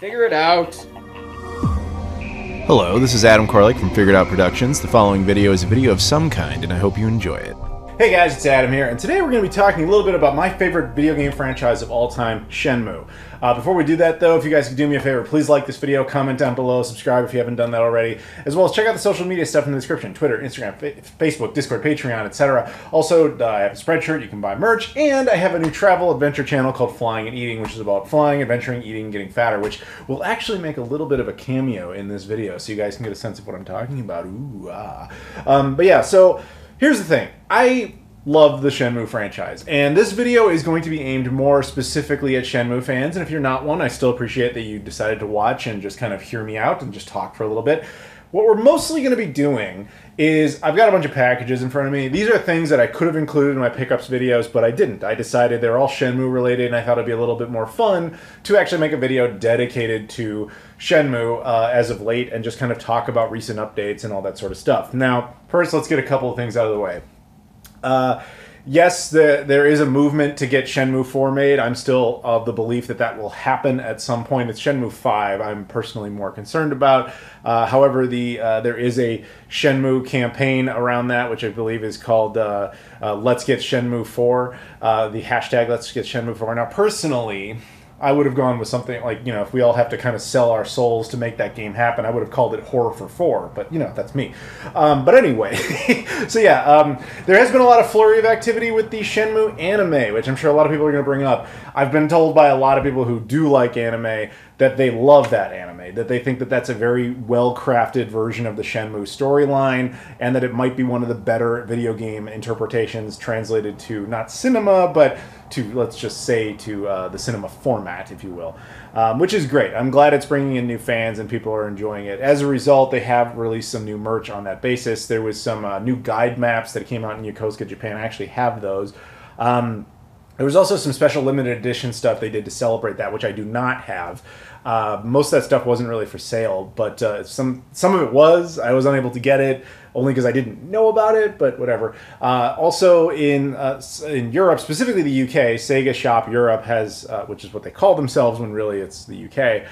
Figure it out. Hello, this is Adam Koralik from Figured Out Productions. The following video is a video of some kind, and I hope you enjoy it. Hey guys, it's Adam here, and today we're going to be talking a little bit about my favorite video game franchise of all time, Shenmue. Before we do that though, if you guys could do me a favor, please like this video, comment down below, subscribe if you haven't done that already, as well as check out the social media stuff in the description, Twitter, Instagram, Facebook, Discord, Patreon, etc. Also, I have a Spreadshirt, you can buy merch, and I have a new travel adventure channel called Flying and Eating, which is about flying, adventuring, eating, getting fatter, which will actually make a little bit of a cameo in this video, so you guys can get a sense of what I'm talking about. Ooh, ah. But yeah, so here's the thing. I love the Shenmue franchise, and this video is going to be aimed more specifically at Shenmue fans, and if you're not one, I still appreciate that you decided to watch and just kind of hear me out and just talk for a little bit. What we're mostly going to be doing is, I've got a bunch of packages in front of me. These are things that I could have included in my pickups videos, but I didn't. I decided they're all Shenmue related, and I thought it'd be a little bit more fun to actually make a video dedicated to Shenmue as of late, and just kind of talk about recent updates and all that sort of stuff. Now, first, let's get a couple of things out of the way. Yes, there is a movement to get Shenmue 4 made. I'm still of the belief that that will happen at some point. It's Shenmue 5 I'm personally more concerned about. However, there is a Shenmue campaign around that, which I believe is called Let's Get Shenmue 4. The hashtag Let's Get Shenmue 4. Now, personally, I would have gone with something like, you know, if we all have to kind of sell our souls to make that game happen, I would have called it Horror for 4, but, you know, that's me. But anyway, so yeah, there has been a lot of flurry of activity with the Shenmue anime, which I'm sure a lot of people are going to bring up. I've been told by a lot of people who do like anime that they love that anime, that they think that that's a very well-crafted version of the Shenmue storyline, and that it might be one of the better video game interpretations translated to not cinema, but to, let's just say, to the cinema format, if you will, which is great. I'm glad it's bringing in new fans and people are enjoying it. As a result, they have released some new merch on that basis. There was some new guide maps that came out in Yokosuka, Japan. I actually have those. There was also some special limited edition stuff they did to celebrate that, which I do not have. Most of that stuff wasn't really for sale, but some of it was. I was unable to get it, only because I didn't know about it, but whatever. Also in Europe, specifically the UK, Sega Shop Europe has, which is what they call themselves when really it's the UK,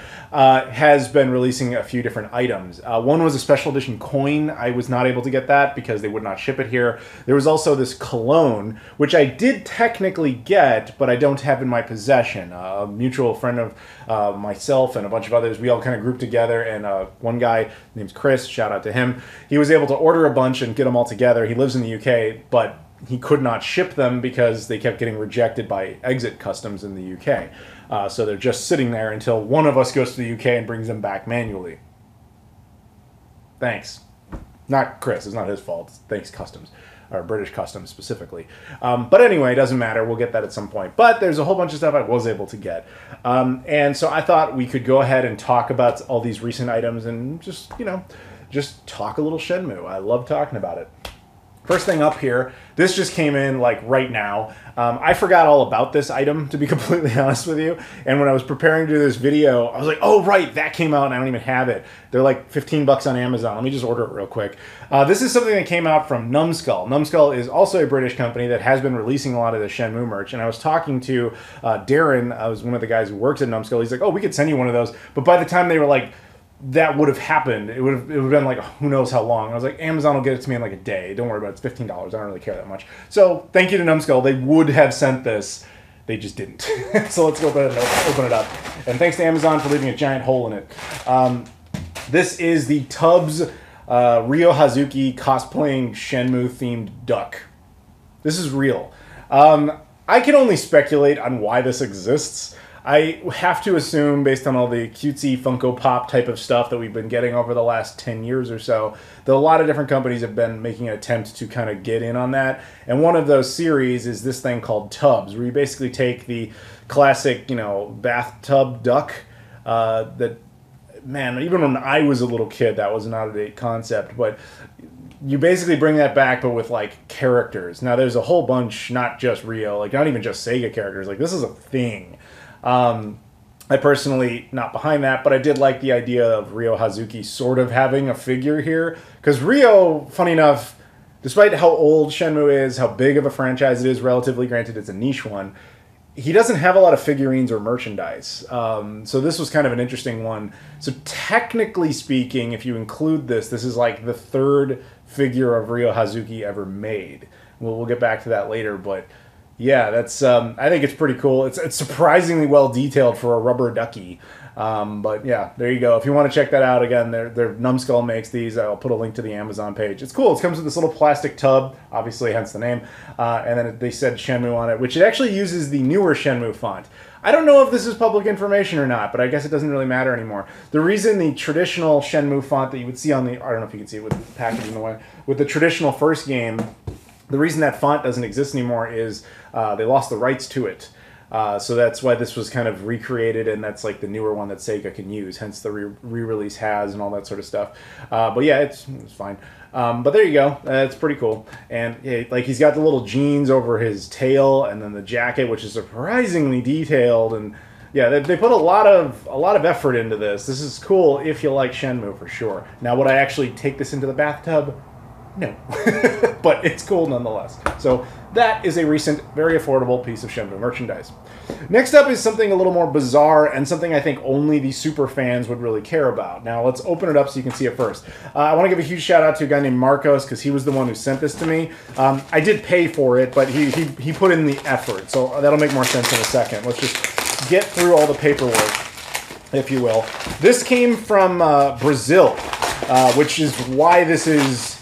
has been releasing a few different items. One was a special edition coin. I was not able to get that because they would not ship it here. There was also this cologne, which I did technically get, but I don't have in my possession. A mutual friend of myself and a bunch of others, we all kind of grouped together, and one guy named Chris, shout out to him, he was able to order a bunch and get them all together. He lives in the UK, but he could not ship them because they kept getting rejected by exit customs in the UK. So they're just sitting there until one of us goes to the UK and brings them back manually. Thanks. Not Chris, it's not his fault. Thanks customs. Or British Customs specifically. But anyway, it doesn't matter. We'll get that at some point. But there's a whole bunch of stuff I was able to get. And so I thought we could go ahead and talk about all these recent items and just, you know, just talk a little Shenmue. I love talking about it. First thing up here, this just came in like right now. I forgot all about this item, to be completely honest with you. And when I was preparing to do this video, I was like, oh right, that came out and I don't even have it. They're like 15 bucks on Amazon. Let me just order it real quick. This is something that came out from Numskull. Numskull is also a British company that has been releasing a lot of the Shenmue merch. And I was talking to Darren, I was one of the guys who works at Numskull. He's like, oh, we could send you one of those. But by the time they were like, that would have happened, it would have been like who knows how long. I was like, Amazon will get it to me in like a day. Don't worry about it. It's $15. I don't really care that much. So thank you to Numskull. They would have sent this. They just didn't. So let's go ahead and open it up. And thanks to Amazon for leaving a giant hole in it. This is the Tubbs Ryo Hazuki cosplaying Shenmue themed duck. This is real. I can only speculate on why this exists. I have to assume, based on all the cutesy Funko Pop type of stuff that we've been getting over the last 10 years or so, that a lot of different companies have been making an attempt to kind of get in on that. And one of those series is this thing called Tubbs, where you basically take the classic, you know, bathtub duck that, man, even when I was a little kid, that was an out-of-date concept, but you basically bring that back, but with, like, characters. Now, there's a whole bunch, not just Ryo, like, not even just Sega characters. Like, this is a thing. I personally, not behind that, but I did like the idea of Ryo Hazuki sort of having a figure here. Because Ryo, funny enough, despite how old Shenmue is, how big of a franchise it is relatively, granted it's a niche one, he doesn't have a lot of figurines or merchandise. So this was kind of an interesting one. So technically speaking, if you include this, this is like the third figure of Ryo Hazuki ever made. We'll get back to that later, but yeah, that's I think it's pretty cool. It's surprisingly well detailed for a rubber ducky. But yeah, there you go. If you want to check that out, again, their Numbskull makes these. I'll put a link to the Amazon page. It's cool. It comes with this little plastic tub, obviously, hence the name. And then they said Shenmue on it, which it actually uses the newer Shenmue font. I don't know if this is public information or not, but I guess it doesn't really matter anymore. The reason the traditional Shenmue font that you would see on the, I don't know if you can see it with the package in the way, with the traditional first game, the reason that font doesn't exist anymore is they lost the rights to it. So that's why this was kind of recreated, and that's like the newer one that Sega can use, hence the re-release has and all that sort of stuff. But yeah, it's fine. But there you go. It's pretty cool. And like he's got the little jeans over his tail, and then the jacket, which is surprisingly detailed. And yeah, they put a lot of effort into this. This is cool if you like Shenmue for sure. Now, would I actually take this into the bathtub? No, but it's cool nonetheless. So that is a recent, very affordable piece of Shenmue merchandise. Next up is something a little more bizarre and something I think only the super fans would really care about. Now let's open it up so you can see it first. I want to give a huge shout out to a guy named Marcos because he was the one who sent this to me. I did pay for it, but he put in the effort, so that'll make more sense in a second. Let's just get through all the paperwork, if you will. This came from Brazil, which is why this is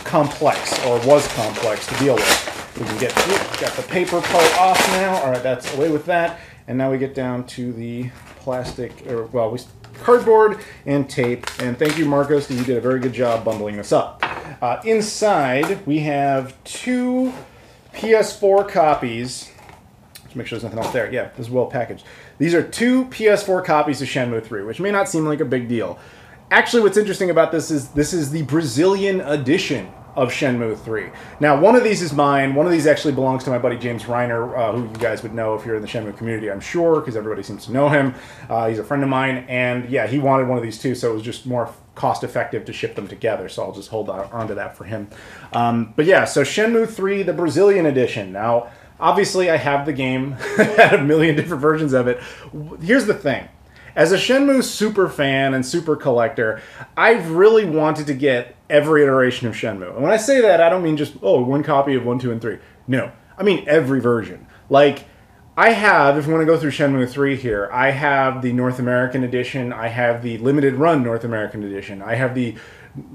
complex, or was complex to deal with. We can got the paper part off now. All right, that's away with that. And now we get down to the plastic, cardboard and tape. And thank you, Marcos, because you did a very good job bundling this up. Inside, we have two PS4 copies. Let's make sure there's nothing else there. Yeah, this is well packaged. These are two PS4 copies of Shenmue 3, which may not seem like a big deal. Actually, what's interesting about this is the Brazilian edition of Shenmue 3. Now, one of these is mine. One of these actually belongs to my buddy James Reiner, who you guys would know if you're in the Shenmue community, I'm sure, because everybody seems to know him. He's a friend of mine, and yeah, he wanted one of these too, so it was just more cost-effective to ship them together, so I'll just hold on to that for him. But yeah, so Shenmue 3, the Brazilian edition. Now, obviously, I have the game. I had a million different versions of it. Here's the thing. As a Shenmue super fan and super collector, I've really wanted to get every iteration of Shenmue. And when I say that, I don't mean just, oh, one copy of 1, 2, and 3. No, I mean every version. Like, I have, if we want to go through Shenmue 3 here, I have the North American edition, I have the limited run North American edition, I have the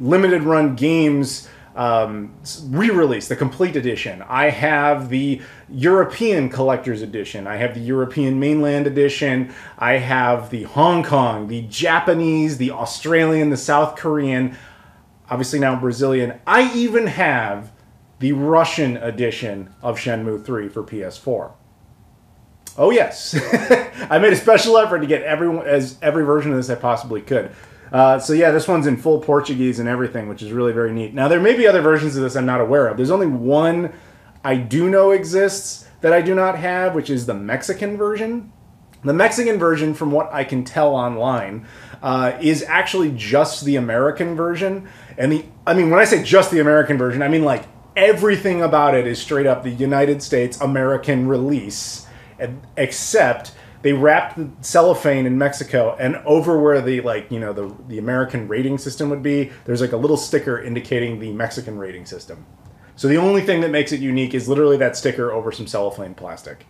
limited run games re-release, the complete edition. I have the European collector's edition. I have the European mainland edition. I have the Hong Kong, the Japanese, the Australian, the South Korean, obviously now Brazilian. I even have the Russian edition of Shenmue 3 for PS4. Oh yes, I made a special effort to get every version of this I possibly could. So yeah, this one's in full Portuguese and everything, which is really very neat. Now, there may be other versions of this I'm not aware of. There's only one I do know exists that I do not have, which is the Mexican version. The Mexican version, from what I can tell online, is actually just the American version. And I mean, when I say just the American version, I mean like everything about it is straight up the United States American release, except they wrapped the cellophane in Mexico, and over where the the American rating system would be, there's like a little sticker indicating the Mexican rating system. So the only thing that makes it unique is literally that sticker over some cellophane plastic.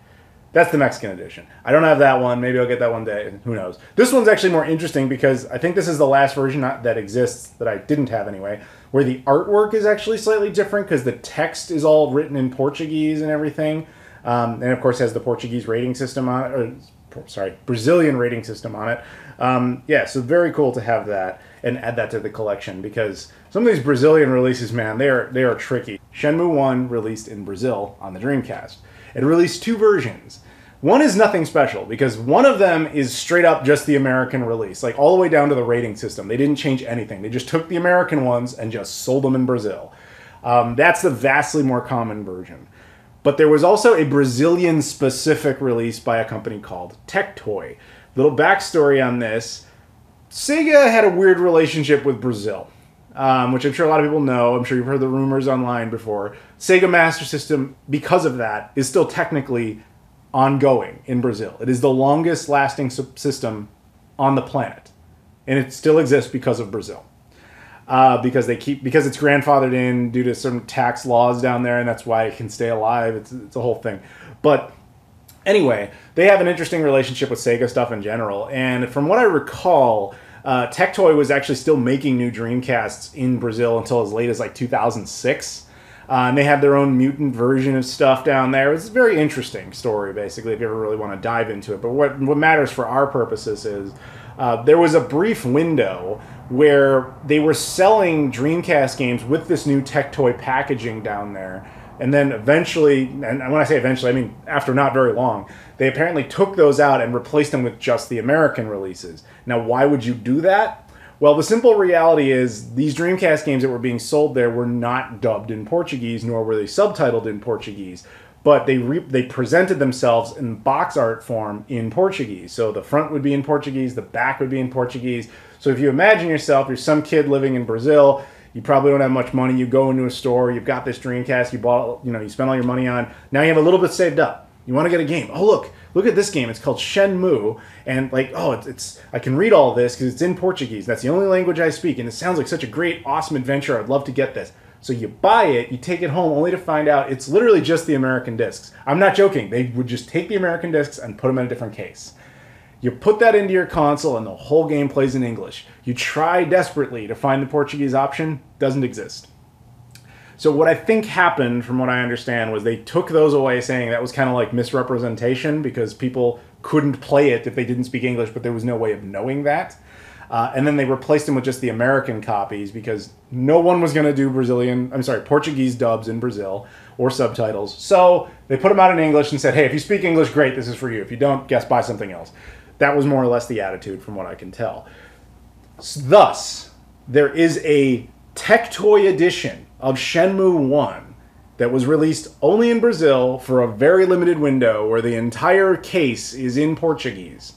That's the Mexican edition. I don't have that one. Maybe I'll get that one day. Who knows? This one's actually more interesting because I think this is the last version that exists that I didn't have anyway, where the artwork is actually slightly different because the text is all written in Portuguese and everything. And of course has the Portuguese rating system on it, Brazilian rating system on it. Yeah, so very cool to have that and add that to the collection because some of these Brazilian releases, man, they are tricky. Shenmue 1 released in Brazil on the Dreamcast. It released two versions. One is nothing special because one of them is straight up just the American release, like all the way down to the rating system. They didn't change anything. They just took the American ones and just sold them in Brazil. That's the vastly more common version. But there was also a Brazilian-specific release by a company called Tectoy. Little backstory on this. Sega had a weird relationship with Brazil, which I'm sure a lot of people know. I'm sure you've heard the rumors online before. Sega Master System, because of that, is still technically ongoing in Brazil. It is the longest lasting system on the planet. And it still exists because of Brazil. Because it's grandfathered in due to some tax laws down there, and that's why it can stay alive. It's a whole thing. But anyway, they have an interesting relationship with Sega stuff in general. And from what I recall, Tectoy was actually still making new Dreamcasts in Brazil until as late as like 2006. And they had their own mutant version of stuff down there. It's a very interesting story, basically, if you ever really want to dive into it. But what matters for our purposes is there was a brief window where they were selling Dreamcast games with this new Tectoy packaging down there. And then eventually, and when I say eventually, I mean after not very long, they apparently took those out and replaced them with just the American releases. Now, why would you do that? Well, the simple reality is these Dreamcast games that were being sold there were not dubbed in Portuguese, nor were they subtitled in Portuguese. But they presented themselves in box art form in Portuguese. So the front would be in Portuguese, the back would be in Portuguese. So if you imagine yourself, you're some kid living in Brazil, you probably don't have much money, you go into a store, you've got this Dreamcast, you spent all your money on, now you have a little bit saved up. You want to get a game. Oh, look at this game. It's called Shenmue. And like, oh, I can read all this because it's in Portuguese. That's the only language I speak. And it sounds like such a great, awesome adventure. I'd love to get this. So you buy it, you take it home only to find out it's literally just the American discs. I'm not joking. They would just take the American discs and put them in a different case. You put that into your console and the whole game plays in English. You try desperately to find the Portuguese option. Doesn't exist. So what I think happened, from what I understand, was they took those away, saying that was kind of like misrepresentation because people couldn't play it if they didn't speak English, but there was no way of knowing that. And then they replaced them with just the American copies because no one was going to do Portuguese dubs in Brazil or subtitles. So they put them out in English and said, hey, if you speak English, great, this is for you. If you don't, guess buy something else. That was more or less the attitude from what I can tell. Thus, there is a Tectoy edition of Shenmue 1 that was released only in Brazil for a very limited window where the entire case is in Portuguese.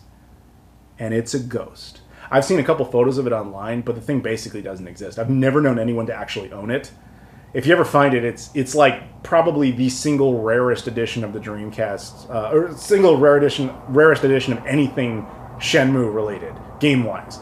And it's a ghost. I've seen a couple photos of it online, but the thing basically doesn't exist. I've never known anyone to actually own it. If you ever find it, it's like probably the single rarest edition of the Dreamcast, or single rarest edition of anything Shenmue related, game-wise.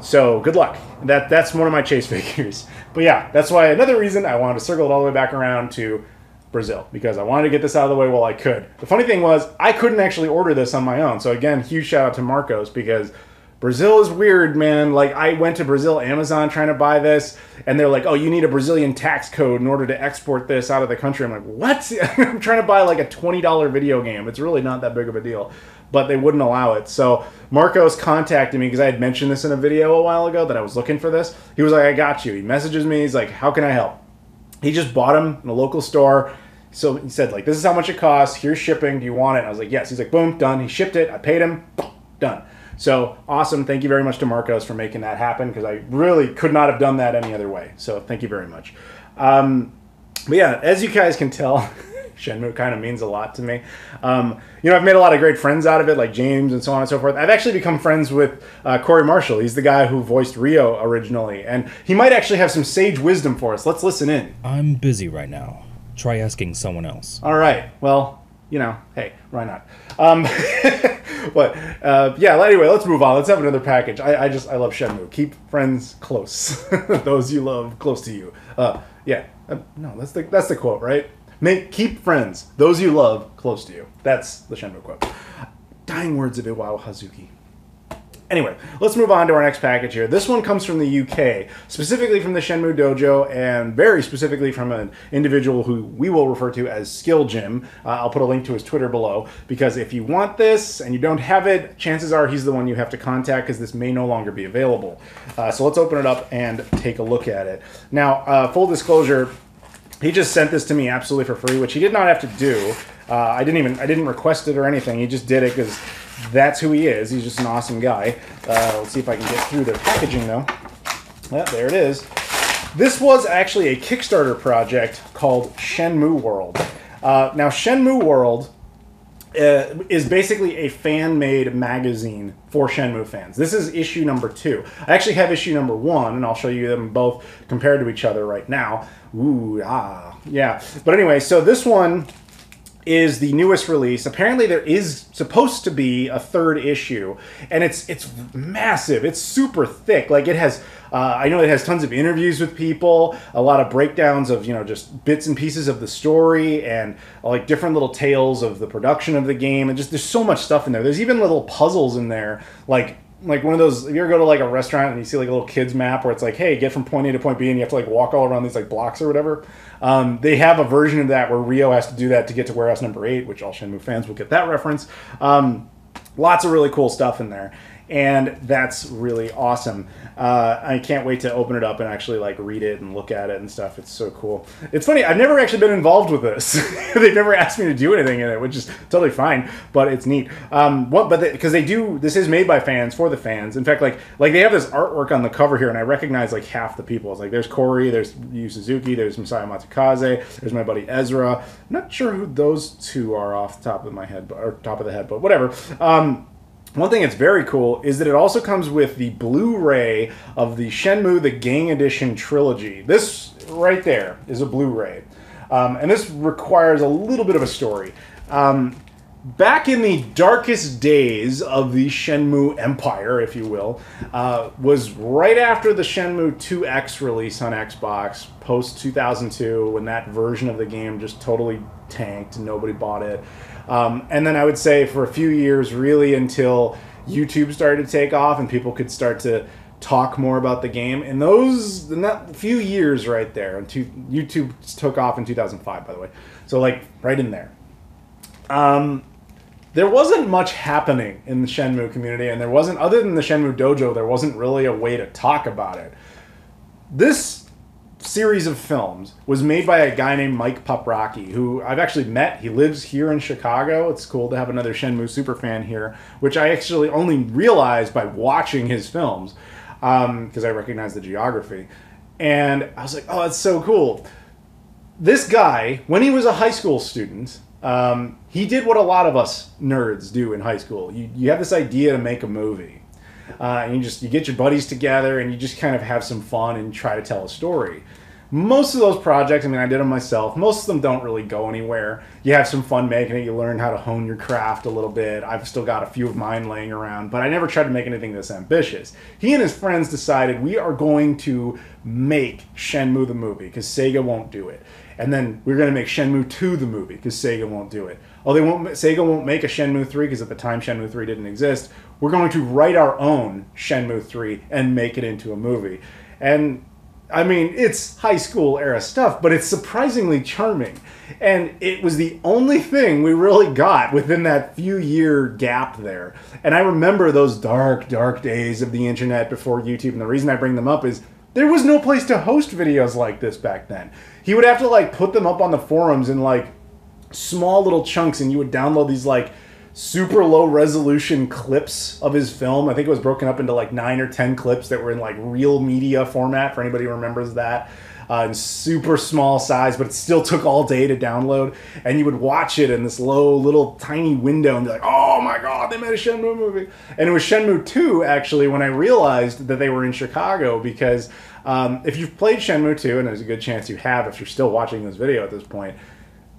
So good luck. That's one of my chase figures. But yeah, that's why another reason I wanted to circle it all the way back around to Brazil, because I wanted to get this out of the way while I could. The funny thing was, I couldn't actually order this on my own. So again, huge shout out to Marcos, because Brazil is weird, man. Like, I went to Brazil Amazon trying to buy this, and they're like, oh, you need a Brazilian tax code in order to export this out of the country. I'm like, what? I'm trying to buy like a $20 video game. It's really not that big of a deal. But they wouldn't allow it. So Marcos contacted me because I had mentioned this in a video a while ago that I was looking for this. He was like, I got you. He messages me. He's like, how can I help? He just bought them in a local store. So he said, like, this is how much it costs. Here's shipping. Do you want it? And I was like, yes. He's like, boom, done. He shipped it. I paid him. Done. So awesome. Thank you very much to Marcos for making that happen, because I really could not have done that any other way. So thank you very much. But yeah, as you guys can tell, Shenmue kind of means a lot to me. I've made a lot of great friends out of it, like James and so on and so forth. I've actually become friends with Corey Marshall. He's the guy who voiced Rio originally, and he might actually have some sage wisdom for us. Let's listen in. I'm busy right now. Try asking someone else. All right. Well, hey, why not? But yeah, anyway, let's move on. Let's have another package. I love Shenmue. Keep friends close. Those you love close to you. Yeah. No, that's the quote, right? Keep friends, those you love, close to you. That's the Shenmue quote. Dying words of Iwao Hazuki. Anyway, let's move on to our next package here. This one comes from the UK, specifically from the Shenmue Dojo, and very specifically from an individual who we will refer to as Skill Jim. I'll put a link to his Twitter below, because if you want this and you don't have it, chances are he's the one you have to contact, because this may no longer be available. So let's open it up and take a look at it. Now, full disclosure, he just sent this to me absolutely for free, which he did not have to do. I didn't request it or anything. He just did it because that's who he is. He's just an awesome guy. Let's see if I can get through the packaging, though. Yeah, there it is. This was actually a Kickstarter project called Shenmue World. Now, Shenmue World is basically a fan-made magazine for Shenmue fans. This is issue number 2. I actually have issue number 1, and I'll show you them both compared to each other right now. Ooh, yeah. But anyway, so this one is the newest release. Apparently there is supposed to be a third issue, and it's massive. It's super thick. Like, it has I know it has tons of interviews with people, a lot of breakdowns of, you know, just bits and pieces of the story, and like different little tales of the production of the game, and just there's so much stuff in there. There's even little puzzles in there, like one of those, if you ever go to like a restaurant and you see like a little kid's map where it's like, hey, get from point A to point B, and you have to like walk all around these like blocks or whatever. They have a version of that where Ryo has to do that to get to warehouse number 8, which all Shenmue fans will get that reference. Lots of really cool stuff in there, and that's really awesome. I can't wait to open it up and actually like read it and look at it and stuff. It's so cool. It's funny, I've never actually been involved with this. They've never asked me to do anything in it, which is totally fine, but it's neat. Because this is made by fans for the fans. In fact, like they have this artwork on the cover here, and I recognize like half the people. It's like there's Corey, there's Yu Suzuki, there's Masaya Matsukaze, there's my buddy Ezra. I'm not sure who those two are off the top of my head, or top of the head, but whatever. One thing that's very cool is that it also comes with the Blu-ray of the Shenmue the Gang Edition trilogy. This right there is a Blu-ray. And this requires a little bit of a story. Back in the darkest days of the Shenmue Empire, if you will, was right after the Shenmue 2X release on Xbox, post-2002, when that version of the game just totally tanked and nobody bought it. And then I would say for a few years, really until YouTube started to take off and people could start to talk more about the game. In that few years right there, YouTube took off in 2005, by the way. So like right in there. There wasn't much happening in the Shenmue community, and there wasn't, other than the Shenmue Dojo, there wasn't really a way to talk about it. This series of films was made by a guy named Mike Paprocki, who I've actually met. He lives here in Chicago. It's cool to have another Shenmue superfan here, which I actually only realized by watching his films, because I recognize the geography. And I was like, oh, that's so cool. This guy, when he was a high school student, he did what a lot of us nerds do in high school. You have this idea to make a movie. And you get your buddies together and you just kind of have some fun and try to tell a story. Most of those projects, I mean, I did them myself. Most of them don't really go anywhere. You have some fun making it. You learn how to hone your craft a little bit. I've still got a few of mine laying around, but I never tried to make anything this ambitious. He and his friends decided, we are going to make Shenmue the movie because Sega won't do it. And then we're going to make Shenmue 2 the movie because Sega won't do it. Oh, Sega won't make a Shenmue 3 because at the time Shenmue 3 didn't exist. We're going to write our own Shenmue 3 and make it into a movie. And I mean, it's high school era stuff, but it's surprisingly charming. And it was the only thing we really got within that few year gap there. And I remember those dark, dark days of the internet before YouTube. And the reason I bring them up is there was no place to host videos like this back then. He would have to like put them up on the forums in like small little chunks, and you would download these like super low resolution clips of his film. I think it was broken up into like 9 or 10 clips that were in like real media format, for anybody who remembers that, in super small size, but it still took all day to download. And you would watch it in this low little tiny window and be like, oh my god, they made a Shenmue movie. And it was Shenmue 2 actually when I realized that they were in Chicago, because if you've played Shenmue 2, and there's a good chance you have if you're still watching this video at this point,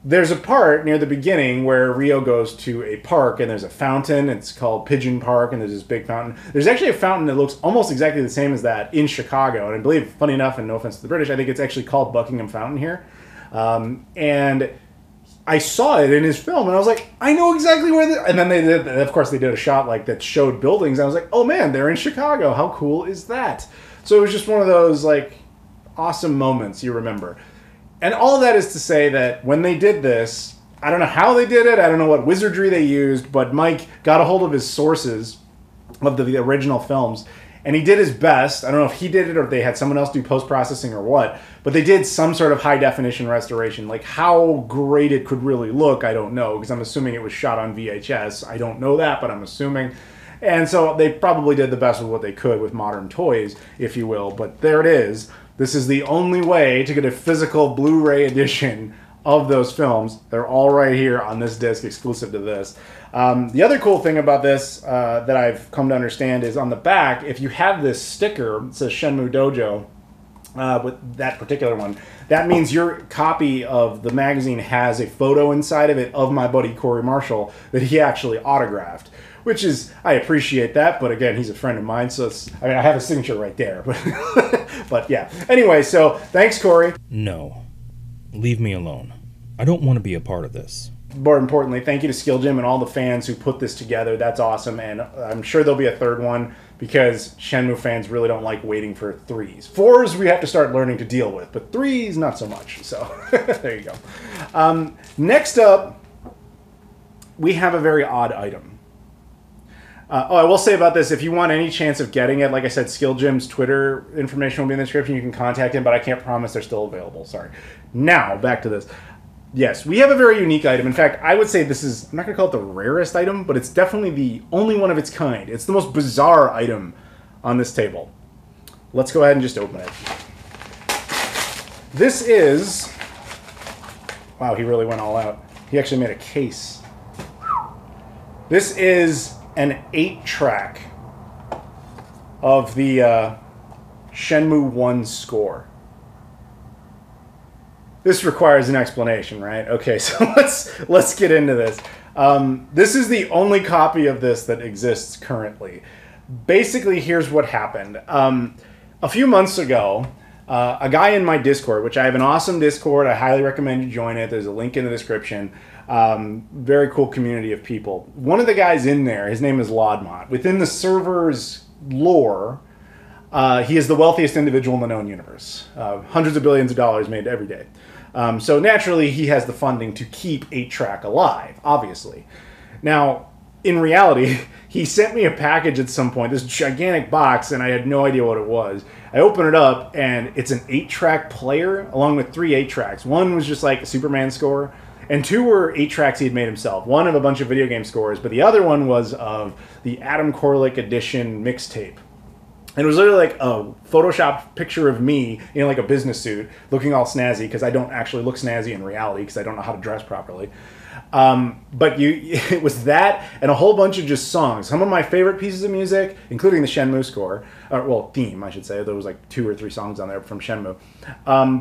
there's a part near the beginning where Ryo goes to a park and there's a fountain. It's called Pigeon Park, and there's this big fountain. There's actually a fountain that looks almost exactly the same as that in Chicago. And I believe, funny enough, and no offense to the British, I think it's actually called Buckingham Fountain here. And I saw it in his film, and I was like, I know exactly where and then they did, of course, they did a shot like that showed buildings. And I was like, oh man, they're in Chicago. How cool is that? So it was just one of those like awesome moments you remember. And all of that is to say that when they did this, I don't know how they did it, I don't know what wizardry they used, but Mike got a hold of his sources of the original films, and he did his best. I don't know if he did it or if they had someone else do post-processing or what, but they did some sort of high-definition restoration. Like, how great it could really look, I don't know, because I'm assuming it was shot on VHS. I don't know that, but I'm assuming. And so they probably did the best with what they could with modern toys, if you will, but there it is. This is the only way to get a physical Blu-ray edition of those films. They're all right here on this disc, exclusive to this. The other cool thing about this that I've come to understand is on the back, if you have this sticker that says Shenmue Dojo, with that particular one. That means your copy of the magazine has a photo inside of it of my buddy Corey Marshall that he actually autographed, which is, I appreciate that, but again, he's a friend of mine, so it's, I mean, I have a signature right there, but yeah. Anyway, so thanks, Corey. No. Leave me alone. I don't want to be a part of this. More importantly, thank you to Skill Jim and all the fans who put this together. That's awesome, and I'm sure there'll be a third one because Shenmue fans really don't like waiting for 3s. 4s we have to start learning to deal with, but 3s not so much. So there you go. Next up, we have a very odd item. I will say about this, if you want any chance of getting it, like I said, Skill Jim's Twitter information will be in the description. You can contact him, but I can't promise they're still available. Sorry. Now, back to this. Yes, we have a very unique item. In fact, I would say this is, I'm not going to call it the rarest item, but it's definitely the only one of its kind. It's the most bizarre item on this table. Let's go ahead and just open it. This is, wow, he really went all out. He actually made a case. This is an 8-track of the Shenmue 1 score. This requires an explanation, right? Okay, so let's get into this. This is the only copy of this that exists currently. Basically, here's what happened. A few months ago, a guy in my Discord, which I have an awesome Discord, I highly recommend you join it. There's a link in the description. Very cool community of people. One of the guys in there, his name is Laudmont. Within the server's lore, he is the wealthiest individual in the known universe. Hundreds of billions of dollars made every day. So naturally, he has the funding to keep 8-track alive, obviously. Now, in reality, he sent me a package at some point, this gigantic box, and I had no idea what it was. I open it up, and it's an 8-track player, along with 3 8-tracks. One was just like a Superman score, and 2 were 8-tracks he had made himself. One of a bunch of video game scores, but the other one was of the Adam Koralik edition mixtape. And it was literally like a Photoshop picture of me in like a business suit, looking all snazzy, because I don't actually look snazzy in reality, because I don't know how to dress properly. But it was that and a whole bunch of just songs. Some of my favorite pieces of music, including the Shenmue score, well, theme, I should say. There was like 2 or 3 songs on there from Shenmue.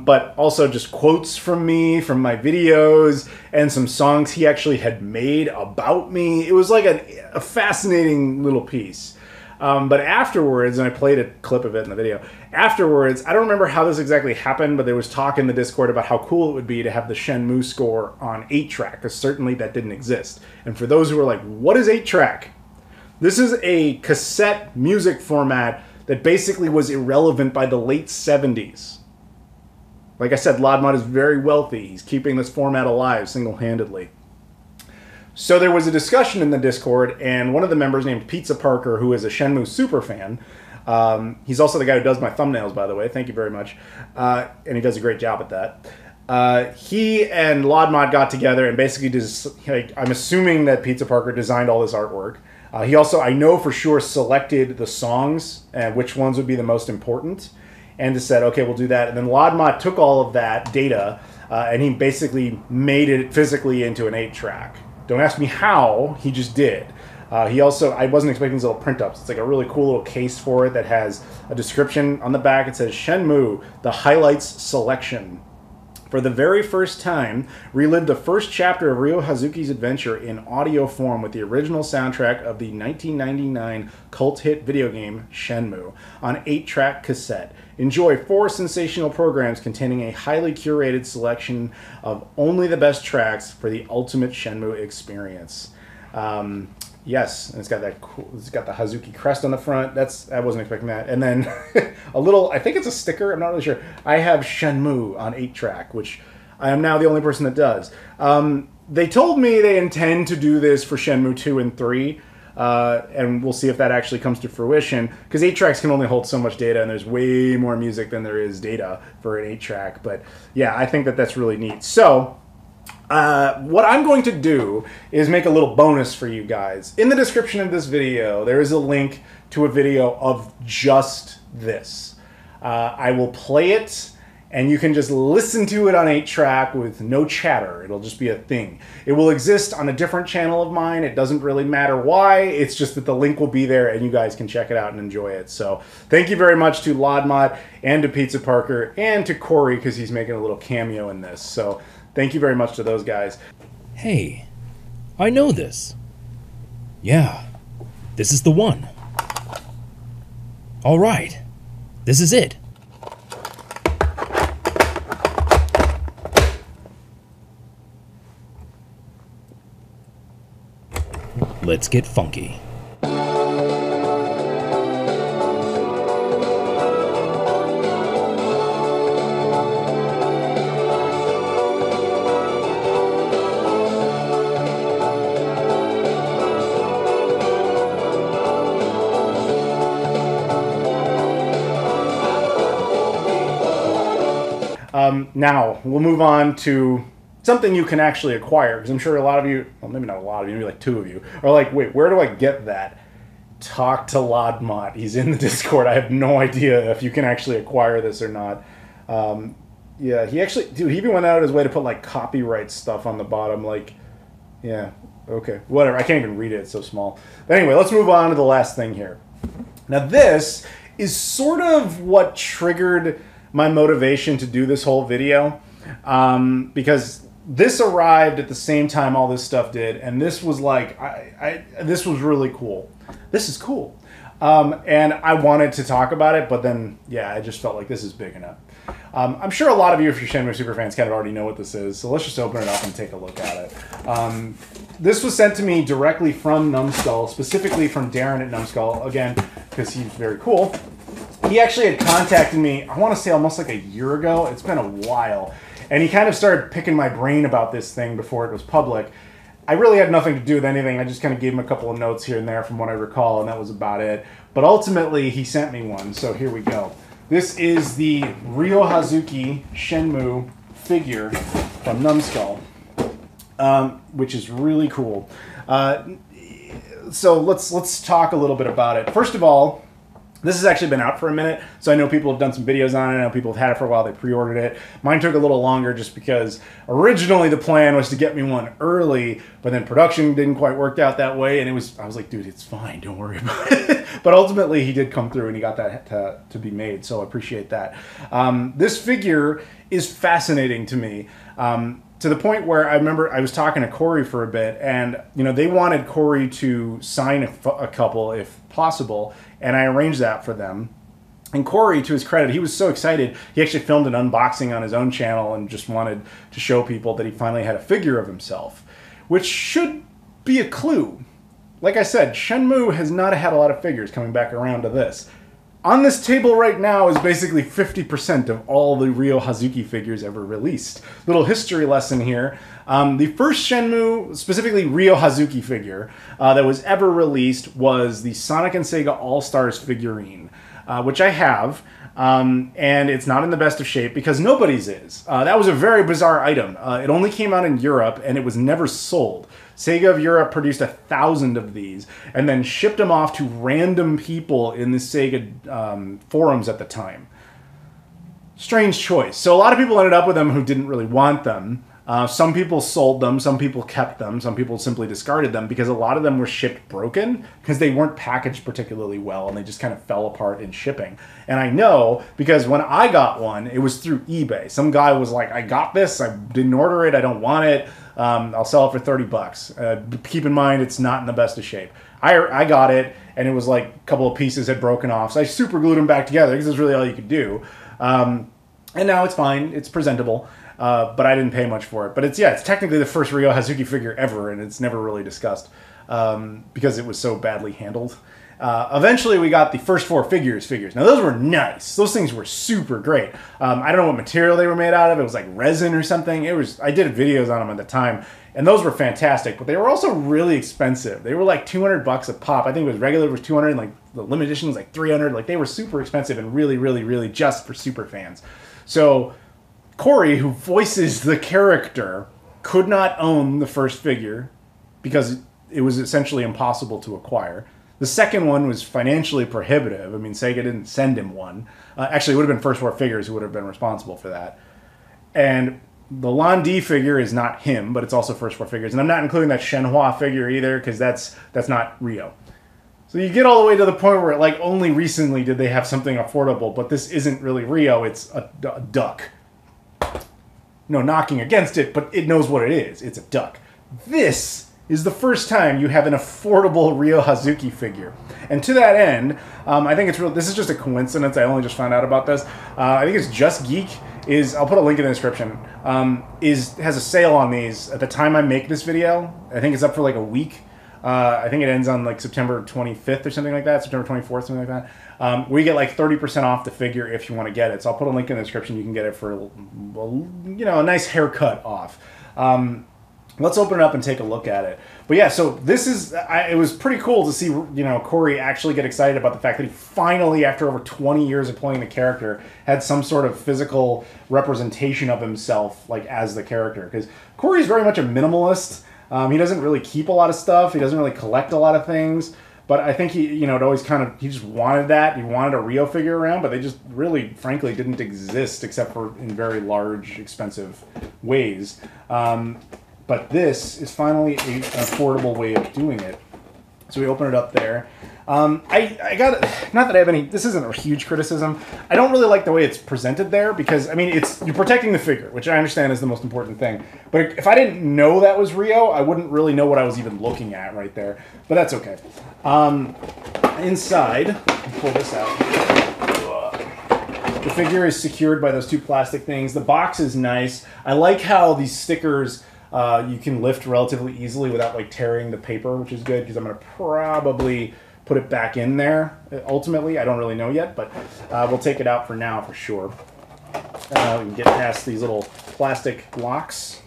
But also just quotes from me, from my videos, and some songs he actually had made about me. It was like a fascinating little piece. But afterwards, and I played a clip of it in the video, afterwards, I don't remember how this exactly happened, but there was talk in the Discord about how cool it would be to have the Shenmue score on 8-track, because certainly that didn't exist. And for those who are like, what is 8-track? This is a cassette music format that basically was irrelevant by the late 70s. Like I said, Laudmont is very wealthy. He's keeping this format alive single-handedly. So there was a discussion in the Discord, and one of the members named Pizza Parker, who is a Shenmue super fan, he's also the guy who does my thumbnails, by the way, thank you very much, and he does a great job at that. He and Laudmont got together and basically, I'm assuming that Pizza Parker designed all this artwork. He also, I know for sure, selected the songs and which ones would be the most important, and just said, okay, we'll do that. And then Laudmont took all of that data, and he basically made it physically into an 8-track. Don't ask me how, he just did. He also, I wasn't expecting these little print-ups. It's like a really cool little case for it that has a description on the back. It says, Shenmue, the highlights selection. For the very first time, relive the first chapter of Ryo Hazuki's adventure in audio form with the original soundtrack of the 1999 cult hit video game Shenmue on 8-track cassette. Enjoy 4 sensational programs containing a highly curated selection of only the best tracks for the ultimate Shenmue experience. Yes, and it's got that cool, it's got the Hazuki crest on the front. I wasn't expecting that. And then a little, I think it's a sticker, I'm not really sure. I have Shenmue on 8-track, which I am now the only person that does. They told me they intend to do this for Shenmue 2 and 3, and we'll see if that actually comes to fruition, because 8-tracks can only hold so much data, and there's way more music than there is data for an 8-track. But yeah, I think that that's really neat. So what I'm going to do is make a little bonus for you guys. In the description of this video, there is a link to a video of just this. I will play it, and you can just listen to it on 8-track with no chatter. It'll just be a thing. It will exist on a different channel of mine. It doesn't really matter why. It's just that the link will be there and you guys can check it out and enjoy it. So thank you very much to Lodmot and to Pizza Parker and to Corey, because he's making a little cameo in this. So thank you very much to those guys. Hey, I know this. Yeah, this is the one. All right, this is it. Let's get funky. Now, we'll move on to something you can actually acquire, because I'm sure a lot of you, well, maybe not a lot of you, maybe like 2 of you, are like, wait, where do I get that? Talk to Lodmot. He's in the Discord. I have no idea if you can actually acquire this or not. Yeah, he actually, dude, he even went out of his way to put, like, copyright stuff on the bottom, like, yeah, okay, whatever. I can't even read it, it's so small. But anyway, let's move on to the last thing here. Now, this is sort of what triggered my motivation to do this whole video, because this arrived at the same time all this stuff did, and this was like, this was really cool. This is cool. And I wanted to talk about it, but then, yeah, I just felt like this is big enough. I'm sure a lot of you, if you're Shenmue super fans, kind of already know what this is, so let's just open it up and take a look at it. This was sent to me directly from Numbskull, specifically from Darren at Numbskull, again, because he's very cool. He actually had contacted me, I want to say almost like a year ago. It's been a while. And he kind of started picking my brain about this thing before it was public. I really had nothing to do with anything. I just kind of gave him a couple of notes here and there from what I recall, and that was about it. But ultimately, he sent me one, so here we go. This is the Ryo Hazuki Shenmue figure from Numbskull, which is really cool. So let's talk a little bit about it. First of all, this has actually been out for a minute, so I know people have done some videos on it. I know people have had it for a while. They pre-ordered it. Mine took a little longer just because originally the plan was to get me one early, but then production didn't quite work out that way, and I was like, dude, it's fine. Don't worry about it. But ultimately, he did come through, and he got that to be made, so I appreciate that. This figure is fascinating to me. To the point where I remember I was talking to Corey for a bit, and you know, they wanted Corey to sign a couple if possible, and I arranged that for them. And Corey, to his credit, he was so excited, he actually filmed an unboxing on his own channel and just wanted to show people that he finally had a figure of himself, which should be a clue. Like I said, Shenmue has not had a lot of figures coming back around to this. On this table right now is basically 50% of all the Ryo Hazuki figures ever released. Little history lesson here. The first Shenmue, specifically Ryo Hazuki figure, that was ever released was the Sonic and Sega All-Stars figurine, which I have. And it's not in the best of shape because nobody's is. That was a very bizarre item. It only came out in Europe and it was never sold. Sega of Europe produced 1,000 of these and then shipped them off to random people in the Sega forums at the time. Strange choice. So a lot of people ended up with them who didn't really want them. Some people sold them, some people kept them, some people simply discarded them because a lot of them were shipped broken because they weren't packaged particularly well and they just kind of fell apart in shipping. And I know because when I got one, it was through eBay. Some guy was like, I got this, I didn't order it, I don't want it, I'll sell it for 30 bucks. Keep in mind, it's not in the best of shape. I got it, and it was like a couple of pieces had broken off, so I super glued them back together because that's really all you could do. And now it's fine, it's presentable. But I didn't pay much for it. But it's technically the first Ryo Hazuki figure ever, and it's never really discussed because it was so badly handled. Eventually, we got the first 4 figures. Now, those were nice. Those things were super great. I don't know what material they were made out of. It was like resin or something. I did videos on them at the time, and those were fantastic. But they were also really expensive. They were like 200 bucks a pop. I think it was regular was 200, and like the limited edition was like 300. Like they were super expensive and really, really, really just for super fans. So Corey, who voices the character, could not own the first figure because it was essentially impossible to acquire. The second one was financially prohibitive. I mean, Sega didn't send him one. Actually, it would have been First 4 Figures who would have been responsible for that. And the Lan Di figure is not him, but it's also First 4 Figures. And I'm not including that Shenhua figure either, because that's not Ryo. So you get all the way to the point where, like, only recently did they have something affordable, but this isn't really Ryo, it's a duck. No knocking against it, but it knows what it is. It's a duck. This is the first time you have an affordable Ryo Hazuki figure. And to that end, I think it's real. This is just a coincidence. I only just found out about this. I think it's Just Geek I'll put a link in the description, has a sale on these. At the time I make this video, I think it's up for like a week. I think it ends on like September 25th or something like that, September 24th, something like that. We get like 30% off the figure if you want to get it. So I'll put a link in the description. You can get it for, you know, a nice haircut off. Let's open it up and take a look at it. But yeah, so this is, it was pretty cool to see, you know, Corey actually get excited about the fact that he finally, after over 20 years of playing the character, had some sort of physical representation of himself, like, as the character. Because Corey's very much a minimalist. He doesn't really keep a lot of stuff. He doesn't really collect a lot of things. But I think he, you know, it always kind of, he just wanted that. He wanted a Ryo figure around, but they just really, frankly, didn't exist except for in very large, expensive ways. But this is finally an affordable way of doing it. So we open it up there. I got, not that I have any, this isn't a huge criticism. I don't really like the way it's presented there because, I mean, you're protecting the figure, which I understand is the most important thing. But if I didn't know that was Ryo, I wouldn't really know what I was even looking at right there. But that's okay. Inside, pull this out. The figure is secured by those two plastic things. The box is nice. I like how these stickers, you can lift relatively easily without like tearing the paper, which is good because I'm going to probably put it back in there ultimately. I don't really know yet, but we'll take it out for now for sure. We can get past these little plastic locks,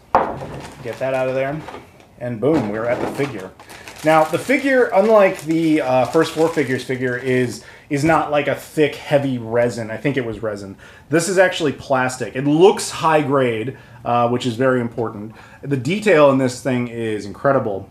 get that out of there, and boom, we're at the figure. Now, the figure, unlike the First 4 Figures figure, is not like a thick, heavy resin. I think it was resin. This is actually plastic. It looks high grade, which is very important. The detail in this thing is incredible.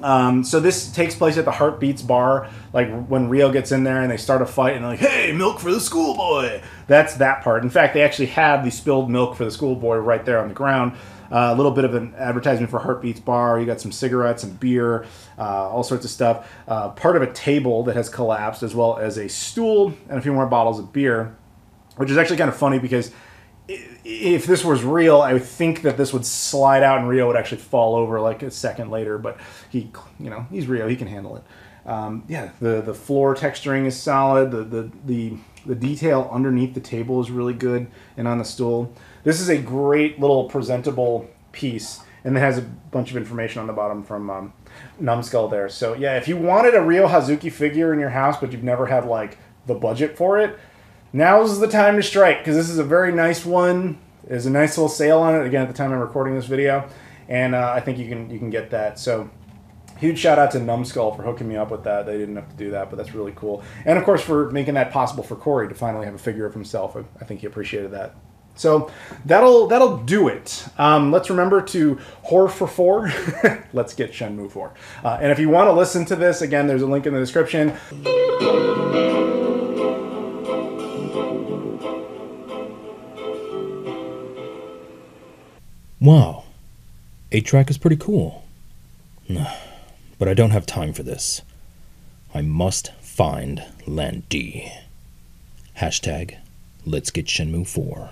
So this takes place at the Heartbeats bar, like when Ryo gets in there and they start a fight and they're like, hey, milk for the schoolboy. That's that part. In fact, they actually have the spilled milk for the schoolboy right there on the ground. A little bit of an advertisement for Heartbeats bar. You got some cigarettes and beer, all sorts of stuff. Part of a table that has collapsed, as well as a stool and a few more bottles of beer, which is actually kind of funny because if this was real, I would think that this would slide out and Ryo would actually fall over like a second later. But he, you know, he's Ryo. He can handle it. Yeah, the floor texturing is solid. The detail underneath the table is really good, and on the stool. This is a great little presentable piece, and it has a bunch of information on the bottom from Numbskull there. So yeah, if you wanted a Ryo Hazuki figure in your house, but you've never had like the budget for it, now's the time to strike, because this is a very nice one. There's a nice little sale on it, again, at the time I'm recording this video, and I think you can get that. So huge shout out to Numbskull for hooking me up with that. They didn't have to do that, but that's really cool. And of course for making that possible for Corey to finally have a figure of himself. I think he appreciated that. So that'll do it. Let's remember to whore for 4. Let's get Shenmue 4. And if you want to listen to this, again, there's a link in the description. Wow. 8-track is pretty cool. But I don't have time for this. I must find Lan Di. Hashtag, let's get Shenmue 4.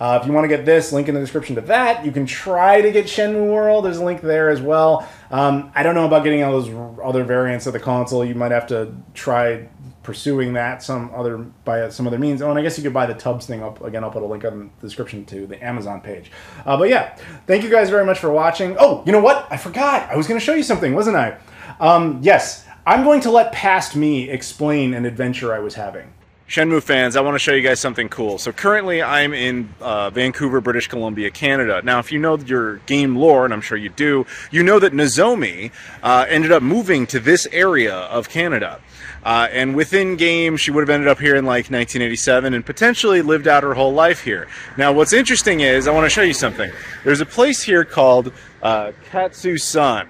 If you want to get this, link in the description to that. You can try to get Shenmue World. There's a link there as well. I don't know about getting all those other variants of the console. You might have to try pursuing that by some other means. Oh, and I guess you could buy the Tubs thing up. Again, I'll put a link in the description to the Amazon page. But yeah, thank you guys very much for watching. Oh, you know what? I forgot. I was going to show you something, wasn't I? Yes, I'm going to let past me explain an adventure I was having. Shenmue fans, I want to show you guys something cool. So currently I'm in Vancouver, British Columbia, Canada. Now, if you know your game lore, and I'm sure you do, you know that Nozomi ended up moving to this area of Canada. And within game, she would have ended up here in like 1987 and potentially lived out her whole life here. Now, what's interesting is, I want to show you something. There's a place here called Katsu-san.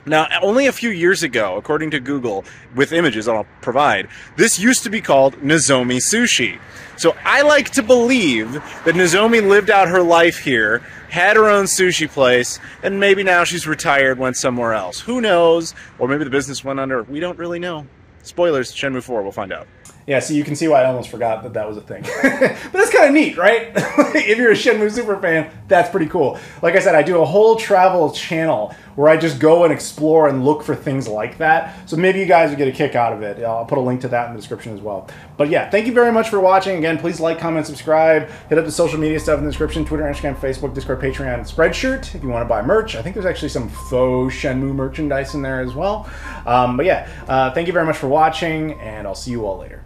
Now, only a few years ago, according to Google, with images I'll provide, this used to be called Nozomi Sushi. So I like to believe that Nozomi lived out her life here, had her own sushi place, and maybe now she's retired, went somewhere else. Who knows? Or maybe the business went under. We don't really know. Spoilers, Shenmue 4, we'll find out. Yeah, so you can see why I almost forgot that that was a thing. But that's kind of neat, right? If you're a Shenmue super fan, that's pretty cool. Like I said, I do a whole travel channel where I just go and explore and look for things like that. So maybe you guys will get a kick out of it. I'll put a link to that in the description as well. But yeah, thank you very much for watching. Again, please like, comment, subscribe. Hit up the social media stuff in the description. Twitter, Instagram, Facebook, Discord, Patreon, Spreadshirt. If you want to buy merch. I think there's actually some faux Shenmue merchandise in there as well. But yeah, thank you very much for watching, and I'll see you all later.